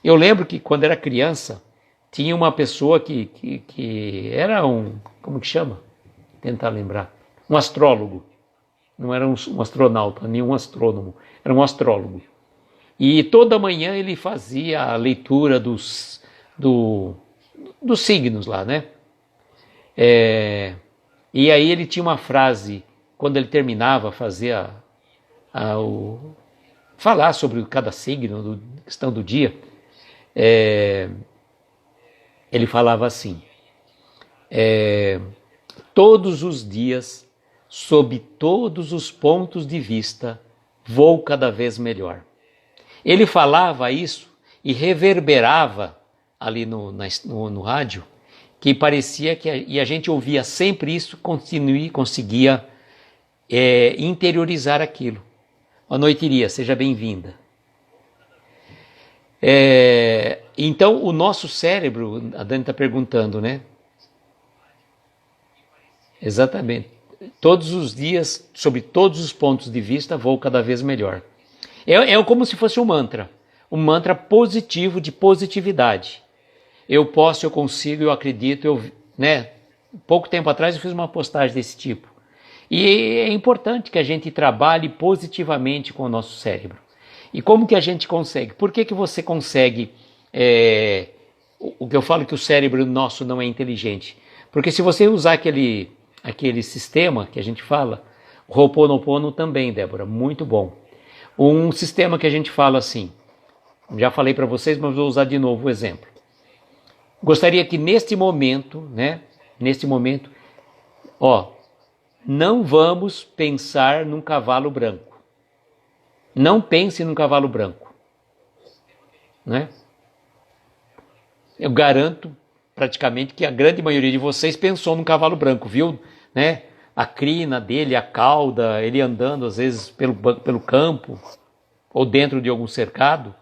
Speaker 1: Eu lembro que quando era criança, tinha uma pessoa que era como que chama? Tentar lembrar. Um astrólogo. Não era um astronauta, nenhum astrônomo. Era um astrólogo. E toda manhã ele fazia a leitura dos signos lá, né? E aí ele tinha uma frase, quando ele terminava, falar sobre cada signo, questão do dia, ele falava assim, todos os dias, sob todos os pontos de vista, vou cada vez melhor. Ele falava isso e reverberava ali no rádio, que parecia e a gente ouvia sempre isso, conseguia interiorizar aquilo. Boa noite, Iria, seja bem-vinda. Então, o nosso cérebro, a Dani está perguntando, né? Exatamente. Todos os dias, sobre todos os pontos de vista, vou cada vez melhor. É como se fosse um mantra positivo, de positividade. Eu posso, eu consigo, eu acredito, né? Pouco tempo atrás eu fiz uma postagem desse tipo. E é importante que a gente trabalhe positivamente com o nosso cérebro. E como que a gente consegue? Por que você consegue... o que eu falo que o cérebro nosso não é inteligente? Porque se você usar aquele sistema que a gente fala, o Ho'oponopono também, Débora, muito bom. Um sistema que a gente fala assim, já falei para vocês, mas vou usar de novo o exemplo. Gostaria que neste momento, não vamos pensar num cavalo branco. Não pense num cavalo branco. Né? Eu garanto praticamente que a grande maioria de vocês pensou num cavalo branco, viu? Né? A crina dele, a cauda, ele andando às vezes pelo campo ou dentro de algum cercado.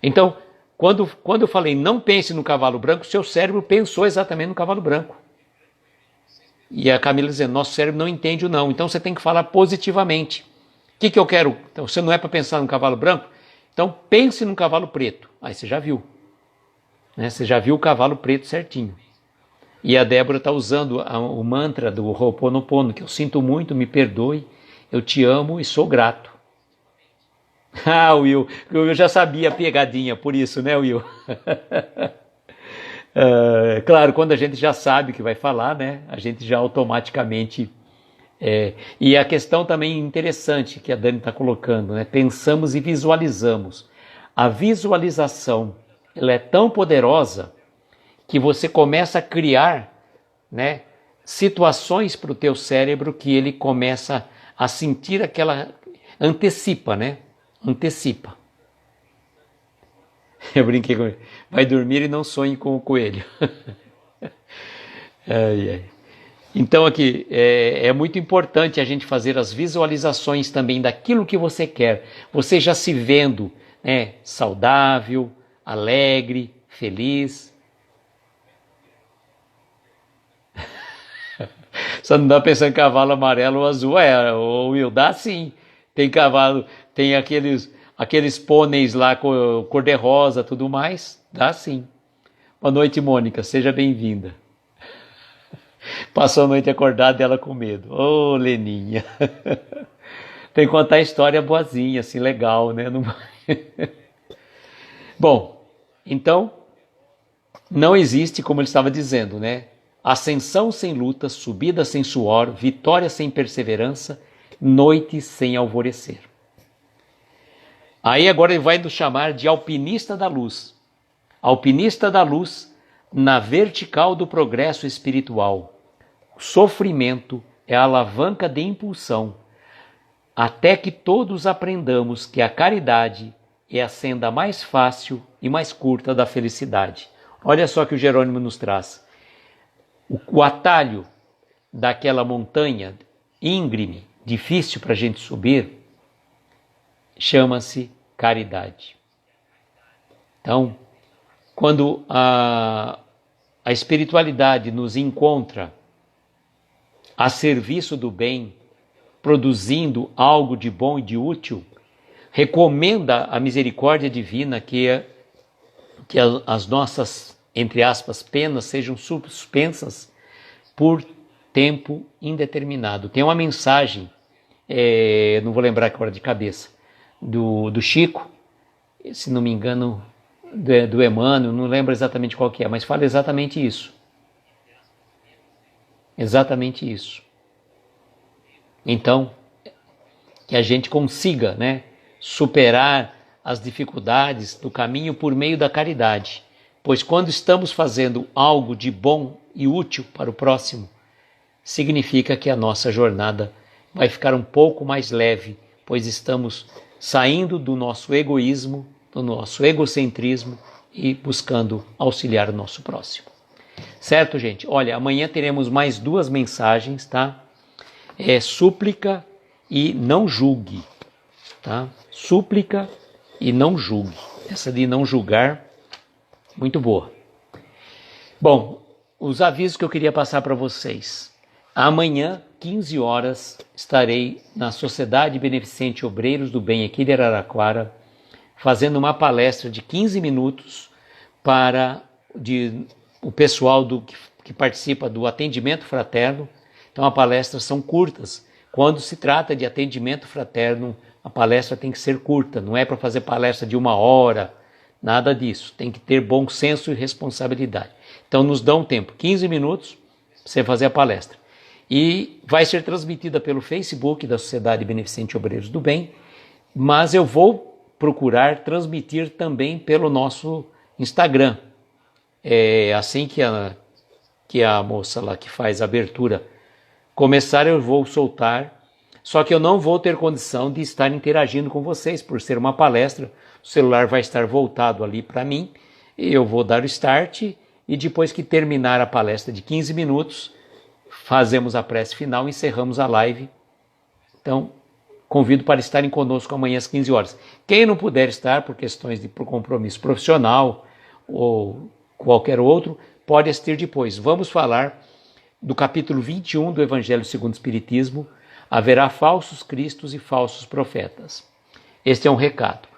Speaker 1: Então, quando eu falei não pense no cavalo branco, seu cérebro pensou exatamente no cavalo branco. E a Camila dizendo, nosso cérebro não entende o não, então você tem que falar positivamente. O que eu quero? Então, você não é para pensar no cavalo branco? Então pense no cavalo preto. Aí você já viu. Né? Você já viu o cavalo preto certinho. E a Débora está usando o mantra do Ho'oponopono, que eu sinto muito, me perdoe, eu te amo e sou grato. Ah, Will, eu já sabia a pegadinha, por isso, né, Will? Claro, quando a gente já sabe que vai falar, né, a gente já automaticamente... E a questão também interessante que a Dani está colocando, né, pensamos e visualizamos. A visualização, ela é tão poderosa que você começa a criar, né, situações para o teu cérebro que ele começa a sentir aquela... Antecipa, né? Antecipa. Eu brinquei com ele. Vai dormir e não sonhe com o coelho. Ai, ai. Então aqui é muito importante a gente fazer as visualizações também daquilo que você quer. Você já se vendo saudável, alegre, feliz. Só não dá pensando em cavalo amarelo ou azul. O Will, dá sim. Tem cavalo, tem aqueles pôneis lá cor-de-rosa, tudo mais. Dá sim. Boa noite, Mônica. Seja bem-vinda. Passou a noite acordada dela com medo. Ô, Leninha. Tem que contar a história boazinha, assim, legal, né? Não... Bom, então, não existe, como ele estava dizendo, né? Ascensão sem luta, subida sem suor, vitória sem perseverança, noite sem alvorecer. Aí agora ele vai nos chamar de alpinista da luz. Alpinista da luz na vertical do progresso espiritual. O sofrimento é a alavanca de impulsão, até que todos aprendamos que a caridade é a senda mais fácil e mais curta da felicidade. Olha só que o Jerônimo nos traz. O atalho daquela montanha íngreme, difícil para a gente subir, chama-se caridade. Então, quando a espiritualidade nos encontra a serviço do bem, produzindo algo de bom e de útil, recomenda a misericórdia divina que as nossas, entre aspas, penas sejam suspensas por tempo indeterminado. Tem uma mensagem, não vou lembrar agora de cabeça, do Chico, se não me engano, do Emmanuel, não lembro exatamente qual que é, mas fala exatamente isso. Exatamente isso. Então, que a gente consiga, superar as dificuldades do caminho por meio da caridade. Pois quando estamos fazendo algo de bom e útil para o próximo, significa que a nossa jornada vai ficar um pouco mais leve, pois estamos saindo do nosso egoísmo, do nosso egocentrismo e buscando auxiliar o nosso próximo. Certo, gente? Olha, amanhã teremos mais 2 mensagens, tá? Súplica e não julgue, tá? Súplica e não julgue. Essa de não julgar, muito boa. Bom, os avisos que eu queria passar para vocês. Amanhã, 15 horas, estarei na Sociedade Beneficente Obreiros do Bem aqui de Araraquara, fazendo uma palestra de 15 minutos para o pessoal que participa do atendimento fraterno. Então, as palestras são curtas. Quando se trata de atendimento fraterno, a palestra tem que ser curta, não é para fazer palestra de 1 hora, nada disso. Tem que ter bom senso e responsabilidade. Então, nos dão tempo, 15 minutos, para você fazer a palestra. E vai ser transmitida pelo Facebook da Sociedade Beneficente Obreiros do Bem, mas eu vou procurar transmitir também pelo nosso Instagram. Assim que a moça lá que faz a abertura começar, eu vou soltar, só que eu não vou ter condição de estar interagindo com vocês, por ser uma palestra, o celular vai estar voltado ali para mim, e eu vou dar o start, e depois que terminar a palestra de 15 minutos, fazemos a prece final e encerramos a live. Então, convido para estarem conosco amanhã às 15 horas. Quem não puder estar por questões por compromisso profissional ou qualquer outro, pode assistir depois. Vamos falar do capítulo 21 do Evangelho segundo o Espiritismo. Haverá falsos cristos e falsos profetas. Este é um recado.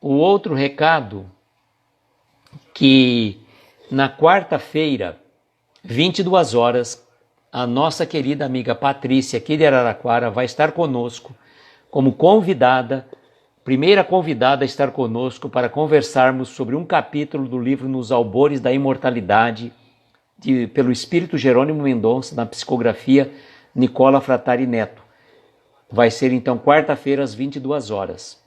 Speaker 1: O outro recado, que na quarta-feira, 22 horas, a nossa querida amiga Patrícia, aqui de Araraquara, vai estar conosco como convidada, primeira convidada a estar conosco para conversarmos sobre um capítulo do livro Nos Albores da Imortalidade, pelo Espírito Jerônimo Mendonça, na psicografia Nicola Fratari Neto. Vai ser então quarta-feira às 22 horas.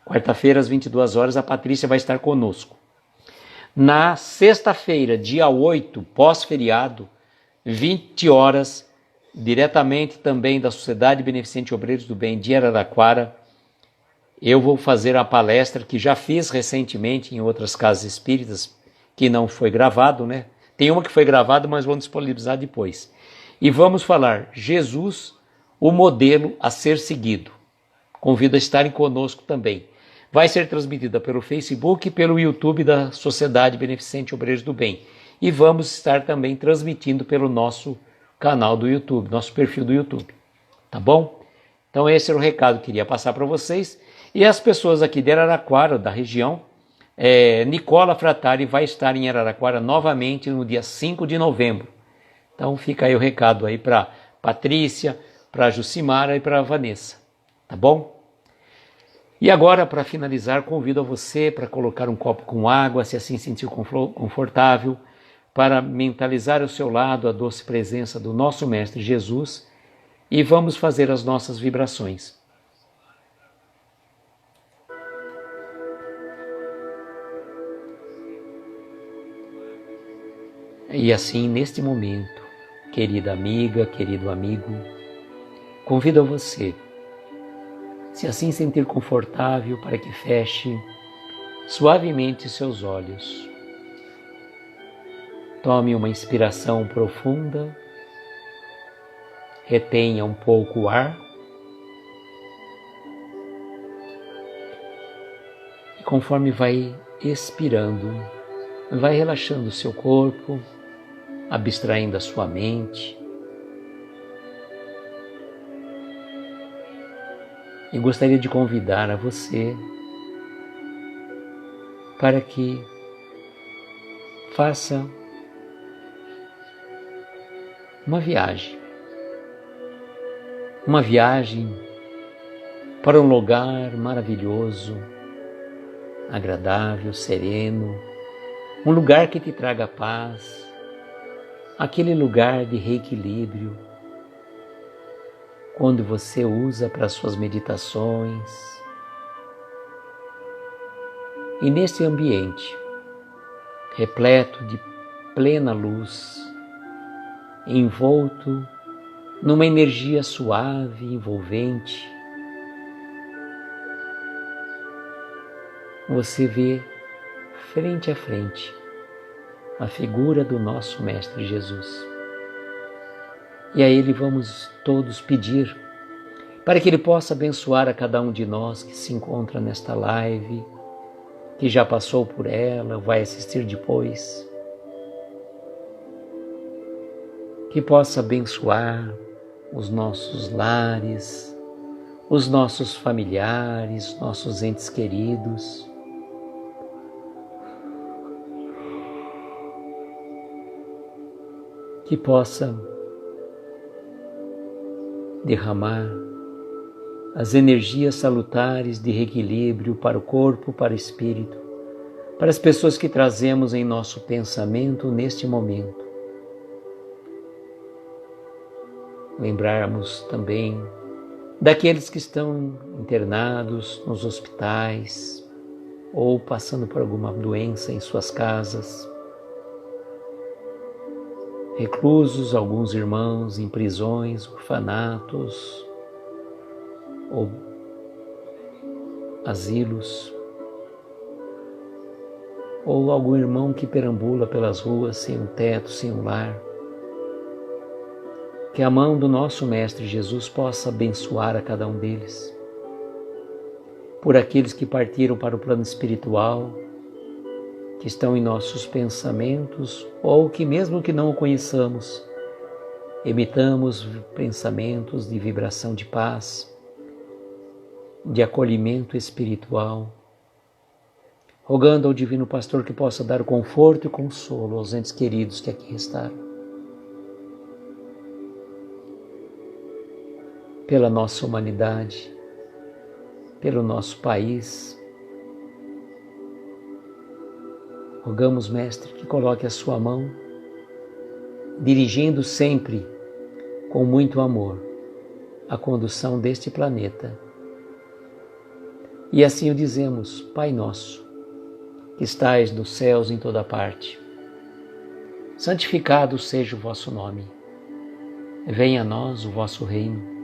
Speaker 1: Quarta-feira às 22 horas a Patrícia vai estar conosco. Na sexta-feira, dia 8, pós-feriado, 20 horas, diretamente também da Sociedade Beneficente Obreiros do Bem de Araraquara, eu vou fazer a palestra que já fiz recentemente em outras casas espíritas, que não foi gravado, Tem uma que foi gravada, mas vamos disponibilizar depois. E vamos falar Jesus, o modelo a ser seguido. Convido a estarem conosco também. Vai ser transmitida pelo Facebook e pelo YouTube da Sociedade Beneficente Obreiros do Bem. E vamos estar também transmitindo pelo nosso canal do YouTube, nosso perfil do YouTube. Tá bom? Então esse era o recado que eu queria passar para vocês. E as pessoas aqui de Araraquara, da região, Nicola Fratari vai estar em Araraquara novamente no dia 5 de novembro. Então fica aí o recado aí para Patrícia, para Jucimara e para Vanessa. Tá bom? E agora, para finalizar, convido a você para colocar um copo com água, se assim sentir confortável, para mentalizar ao seu lado a doce presença do nosso Mestre Jesus e vamos fazer as nossas vibrações. E assim, neste momento, querida amiga, querido amigo, convido a você, se assim sentir confortável, para que feche suavemente seus olhos. Tome uma inspiração profunda, retenha um pouco o ar e conforme vai expirando, vai relaxando o seu corpo, abstraindo a sua mente. E gostaria de convidar a você para que faça uma viagem para um lugar maravilhoso, agradável, sereno, um lugar que te traga paz, aquele lugar de reequilíbrio, quando você usa para suas meditações. E nesse ambiente, repleto de plena luz, envolto numa energia suave, envolvente, você vê frente a frente a figura do nosso Mestre Jesus. E a Ele vamos todos pedir para que Ele possa abençoar a cada um de nós que se encontra nesta live, que já passou por ela, vai assistir depois. Que possa abençoar os nossos lares, os nossos familiares, nossos entes queridos. Que possa derramar as energias salutares de reequilíbrio para o corpo, para o espírito, para as pessoas que trazemos em nosso pensamento neste momento. Lembrarmos também daqueles que estão internados nos hospitais ou passando por alguma doença em suas casas, reclusos, alguns irmãos em prisões, orfanatos ou asilos, ou algum irmão que perambula pelas ruas sem um teto, sem um lar. Que a mão do nosso Mestre Jesus possa abençoar a cada um deles. Por aqueles que partiram para o plano espiritual, que estão em nossos pensamentos, ou que mesmo que não o conheçamos, emitamos pensamentos de vibração de paz, de acolhimento espiritual, rogando ao Divino Pastor que possa dar conforto e consolo aos entes queridos que aqui restaram. Pela nossa humanidade, pelo nosso país, rogamos, Mestre, que coloque a sua mão, dirigindo sempre com muito amor a condução deste planeta. E assim o dizemos: Pai nosso, que estais nos céus em toda parte, santificado seja o vosso nome. Venha a nós o vosso reino.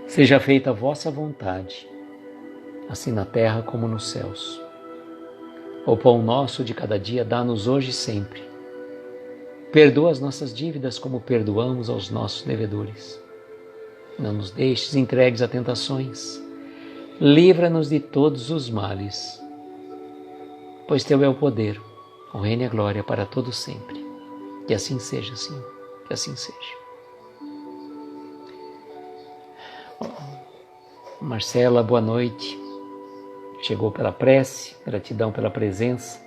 Speaker 1: Seja feita a vossa vontade, assim na terra como nos céus. O pão nosso de cada dia dá-nos hoje e sempre. Perdoa as nossas dívidas como perdoamos aos nossos devedores. Não nos deixes entregues a tentações. Livra-nos de todos os males. Pois Teu é o poder, o reino e a glória para todos sempre. Que assim seja, Senhor. Que assim seja. Marcela, boa noite. Chegou pela prece, gratidão pela presença.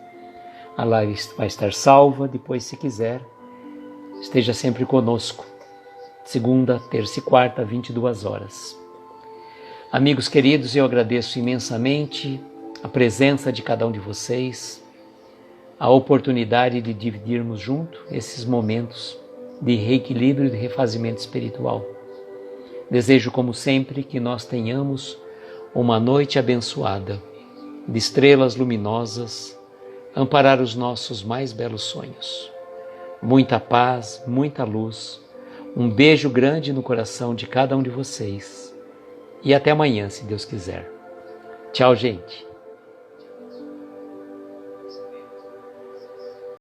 Speaker 1: A live vai estar salva, depois, se quiser, esteja sempre conosco. Segunda, terça e quarta, 22 horas. Amigos queridos, eu agradeço imensamente a presença de cada um de vocês, a oportunidade de dividirmos junto esses momentos de reequilíbrio e de refazimento espiritual. Desejo, como sempre, que nós tenhamos uma noite abençoada, de estrelas luminosas, amparar os nossos mais belos sonhos. Muita paz, muita luz, um beijo grande no coração de cada um de vocês. E até amanhã, se Deus quiser. Tchau, gente.